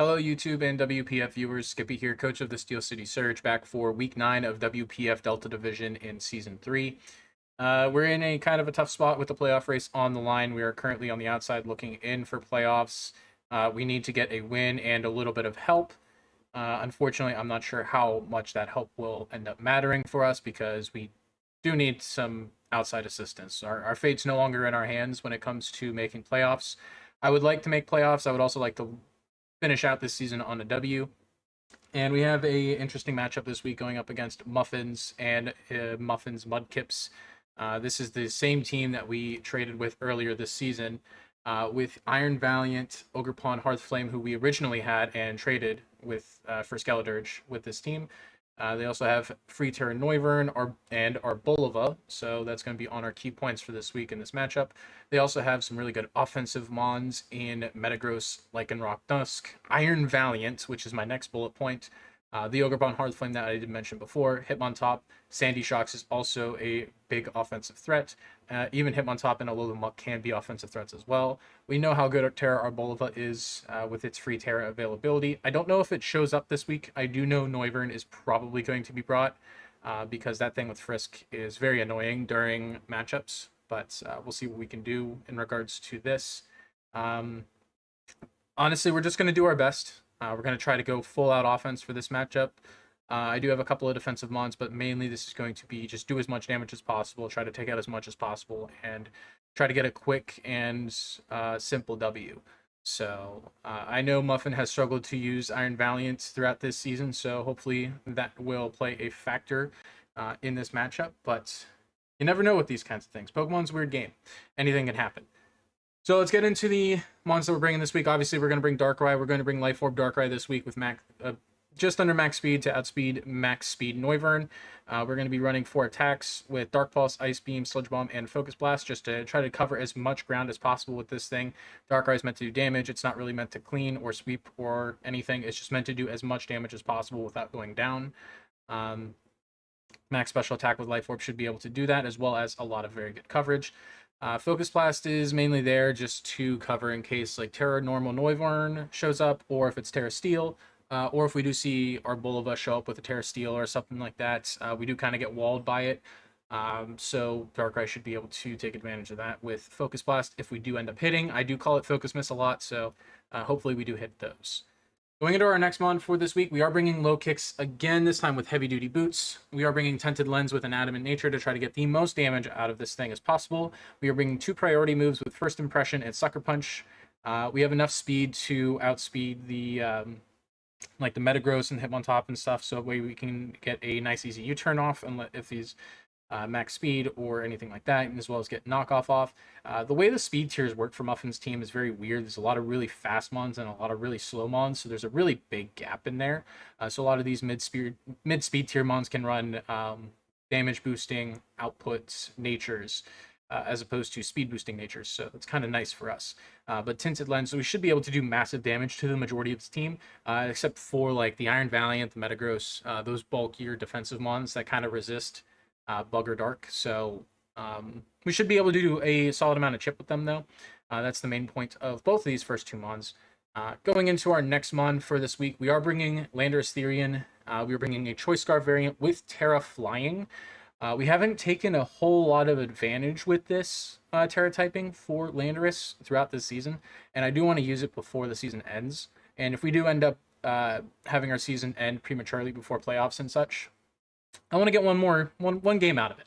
Hello, YouTube and WPF viewers. Skippy here, coach of the Steel City Surge, back for Week 9 of WPF Delta Division in Season 3. We're in a kind of a tough spot with the playoff race on the line. We are currently on the outside looking in for playoffs. We need to get a win and a little bit of help. Unfortunately, I'm not sure how much that help will end up mattering for us because we do need some outside assistance. Our fate's no longer in our hands when it comes to making playoffs. I would like to make playoffs. I would also like to finish out this season on a W. And we have a interesting matchup this week going up against Muffins and Muffins Mudkips. This is the same team that we traded with earlier this season, with Iron Valiant, Ogre Pawn, Hearthflame, who we originally had and traded with for Skeledirge with this team. They also have Free Terra Noivern and Arboliva, so that's going to be on our key points for this week in this matchup. They also have some really good offensive mons in Metagross, Lycanroc Dusk, Iron Valiant, which is my next bullet point, the Ogrepawn Hearthflame that I did mention before, Hitmontop, Sandy Shocks is also a big offensive threat. Even Hitmontop and Alolan can be offensive threats as well. We know how good Terra Arboliva is with its free Terra availability. I don't know if it shows up this week. I do know Noivern is probably going to be brought because that thing with Frisk is very annoying during matchups. But we'll see what we can do in regards to this. Honestly, we're just going to do our best. We're going to try to go full out offense for this matchup. I do have a couple of defensive mons, but mainly this is going to be just do as much damage as possible, try to take out as much as possible, and try to get a quick and simple W. So I know Muffin has struggled to use Iron Valiant throughout this season, so hopefully that will play a factor in this matchup, but you never know with these kinds of things. Pokemon's a weird game. Anything can happen. So let's get into the mons that we're bringing this week. Obviously, we're going to bring Darkrai. We're going to bring Life Orb Darkrai this week with just under max speed to outspeed max speed Noivern. We're going to be running 4 attacks with Dark Pulse, Ice Beam, Sludge Bomb, and Focus Blast just to try to cover as much ground as possible with this thing. Darkrai is meant to do damage. It's not really meant to clean or sweep or anything. It's just meant to do as much damage as possible without going down. Max Special Attack with Life Orb should be able to do that, as well as a lot of very good coverage. Focus Blast is mainly there just to cover in case like Terra Normal Noivern shows up, or if it's Terra Steel, or if we do see Arboliva show up with a Terra Steel or something like that. We do kind of get walled by it, so Darkrai should be able to take advantage of that with Focus Blast if we do end up hitting. I do call it Focus Miss a lot, so hopefully we do hit those. Going into our next mon for this week, we are bringing Low Kicks again, this time with Heavy Duty Boots. We are bringing Tinted Lens with an Adamant Nature to try to get the most damage out of this thing as possible. We are bringing 2 priority moves with First Impression and Sucker Punch. We have enough speed to outspeed the like the Metagross and Hitmontop and stuff, so that way we can get a nice easy U-turn off and if he's max speed or anything like that, as well as get knockoff off. The way the speed tiers work for Muffin's team is very weird. There's a lot of really fast mons and a lot of really slow mons, so there's a really big gap in there. So a lot of these mid-speed tier mons can run damage boosting output natures as opposed to speed boosting natures, so it's kind of nice for us. But Tinted Lens, we should be able to do massive damage to the majority of the team, except for like the Iron Valiant, the Metagross, those bulkier defensive mons that kind of resist Bug or Dark. So we should be able to do a solid amount of chip with them, though. That's the main point of both of these first 2 mons. Going into our next mon for this week, we are bringing Landorus-Therian. We are bringing a Choice Scarf variant with Terra Flying. We haven't taken a whole lot of advantage with this Terra typing for Landorus throughout this season, and I do want to use it before the season ends. And if we do end up having our season end prematurely before playoffs and such, I want to get one game out of it.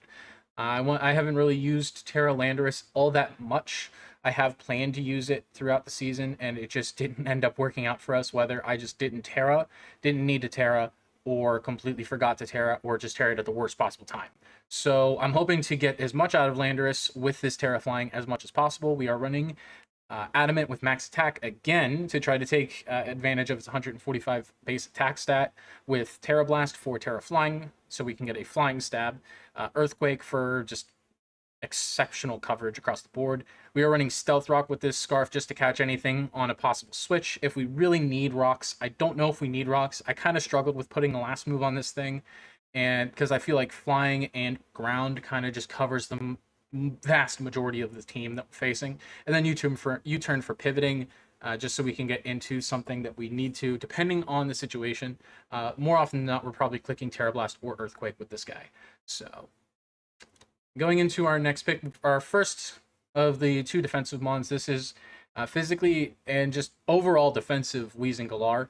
I haven't really used Terra Landorus all that much. I have planned to use it throughout the season, and it just didn't end up working out for us, whether I just didn't need to Terra, or completely forgot to Terra, or just Terra'd at the worst possible time. So I'm hoping to get as much out of Landorus with this Terra Flying as much as possible. We are running Adamant with max attack again to try to take advantage of its 145 base attack stat with Terra Blast for Terra Flying, so we can get a flying stab. Earthquake for just exceptional coverage across the board. We are running Stealth Rock with this scarf just to catch anything on a possible switch if we really need rocks. I don't know if we need rocks. I kind of struggled with putting the last move on this thing, and because I feel like flying and ground kind of just covers them vast majority of the team that we're facing, and then U-turn for pivoting, just so we can get into something that we need to, depending on the situation. More often than not, we're probably clicking Terrablast or Earthquake with this guy. So going into our next pick, our first of the 2 defensive mons. This is physically and just overall defensive Wheezing Galar.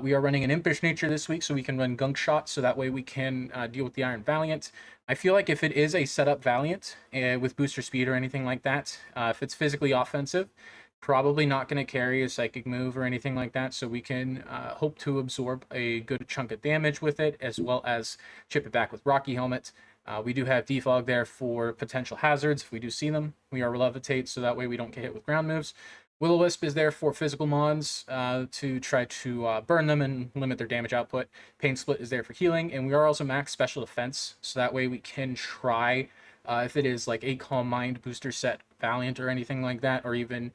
We are running an Impish Nature this week, so we can run Gunk Shot, so that way we can deal with the Iron Valiant. I feel like if it is a setup Valiant with booster speed or anything like that, if it's physically offensive, probably not going to carry a Psychic move or anything like that, so we can hope to absorb a good chunk of damage with it, as well as chip it back with Rocky Helmet. We do have Defog there for potential hazards if we do see them. We are Levitate, so that way we don't get hit with ground moves. Will-O-Wisp is there for physical mons to try to burn them and limit their damage output. Pain Split is there for healing, and we are also max special defense, so that way we can try, if it is like a Calm Mind booster set Valiant or anything like that, or even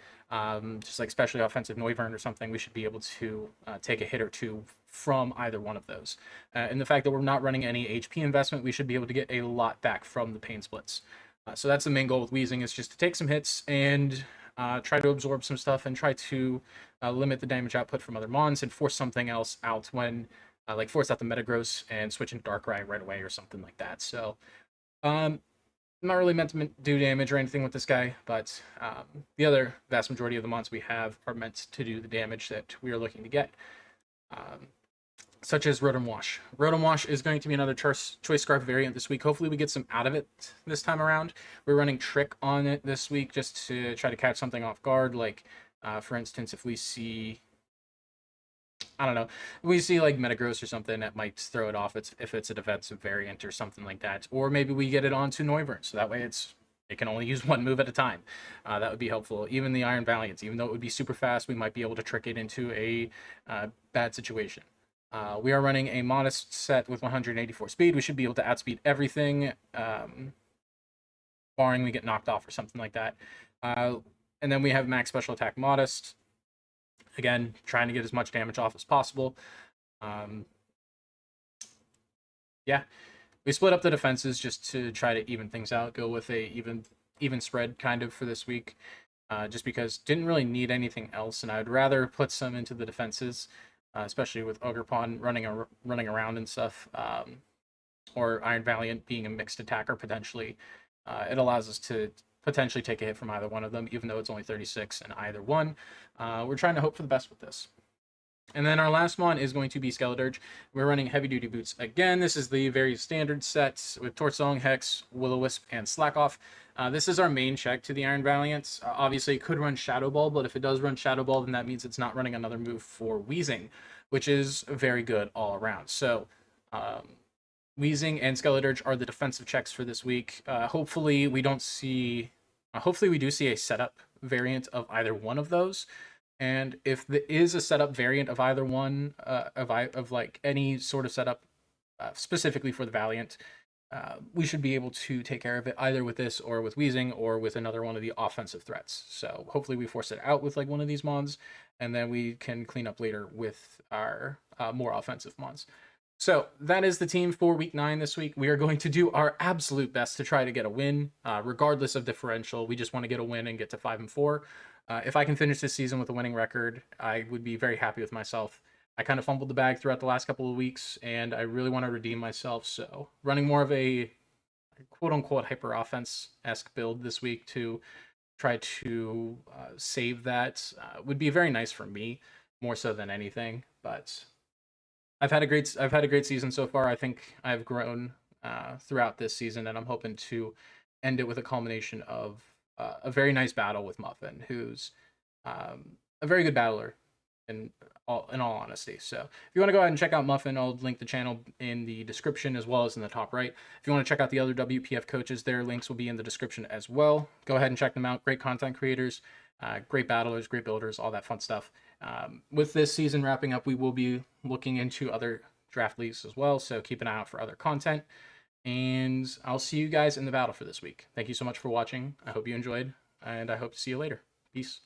just like specially offensive Noivern or something, we should be able to take a hit or two from either one of those. And the fact that we're not running any HP investment, we should be able to get a lot back from the Pain Splits. So that's the main goal with Wheezing, is just to take some hits and try to absorb some stuff and try to limit the damage output from other mons and force something else out when, like force out the Metagross and switch into Darkrai right away or something like that. So I'm not really meant to do damage or anything with this guy, but the other vast majority of the mons we have are meant to do the damage that we are looking to get. Such as Rotom Wash. Rotom Wash is going to be another Choice Scarf variant this week. Hopefully we get some out of it this time around. We're running Trick on it this week just to try to catch something off guard. Like, for instance, if we see, I don't know, we see like Metagross or something that might throw it off if it's a defensive variant or something like that. Or maybe we get it onto Noivern, so that way it can only use 1 move at a time. That would be helpful. Even the Iron Valiants, even though it would be super fast, we might be able to trick it into a bad situation. We are running a modest set with 184 speed. We should be able to outspeed everything, barring we get knocked off or something like that. And then we have max special attack modest. Again, trying to get as much damage off as possible. Yeah, we split up the defenses just to try to even things out. Go with a even spread kind of for this week, just because didn't really need anything else, and I'd rather put some into the defenses. Especially with Ogerpon running around and stuff, or Iron Valiant being a mixed attacker potentially. It allows us to potentially take a hit from either one of them, even though it's only 36 in either one. We're trying to hope for the best with this. And then our last one is going to be Skeledirge. We're running Heavy Duty Boots again. This is the very standard set with Torch Song, Hex, Will-O-Wisp, and Slack Off. This is our main check to the Iron Valiants. Obviously, it could run Shadow Ball, but if it does run Shadow Ball, then that means it's not running another move for Wheezing, which is very good all around. So, Wheezing and Skeledirge are the defensive checks for this week. Hopefully, we do see a setup variant of either one of those. And if there is a setup variant of either one, of like any sort of setup specifically for the Valiant, we should be able to take care of it either with this or with Wheezing or with another one of the offensive threats. So hopefully we force it out with like one of these mons, and then we can clean up later with our more offensive mons. So that is the team for week 9 this week. We are going to do our absolute best to try to get a win, regardless of differential. We just want to get a win and get to 5-4. If I can finish this season with a winning record, I would be very happy with myself. I kind of fumbled the bag throughout the last couple of weeks, and I really want to redeem myself. So running more of a quote-unquote hyper offense-esque build this week to try to save that would be very nice for me, more so than anything. But I've had a great season so far. I think I've grown throughout this season, and I'm hoping to end it with a culmination of a very nice battle with Muffin, who's a very good battler in all honesty. So if you want to go ahead and check out Muffin, I'll link the channel in the description as well as in the top right. If you want to check out the other WPF coaches, their links will be in the description as well. Go ahead and check them out. Great content creators, great battlers, great builders, all that fun stuff. With this season wrapping up, we will be looking into other draft leagues as well, so keep an eye out for other content. And I'll see you guys in the battle for this week. Thank you so much for watching. I hope you enjoyed, and I hope to see you later. Peace.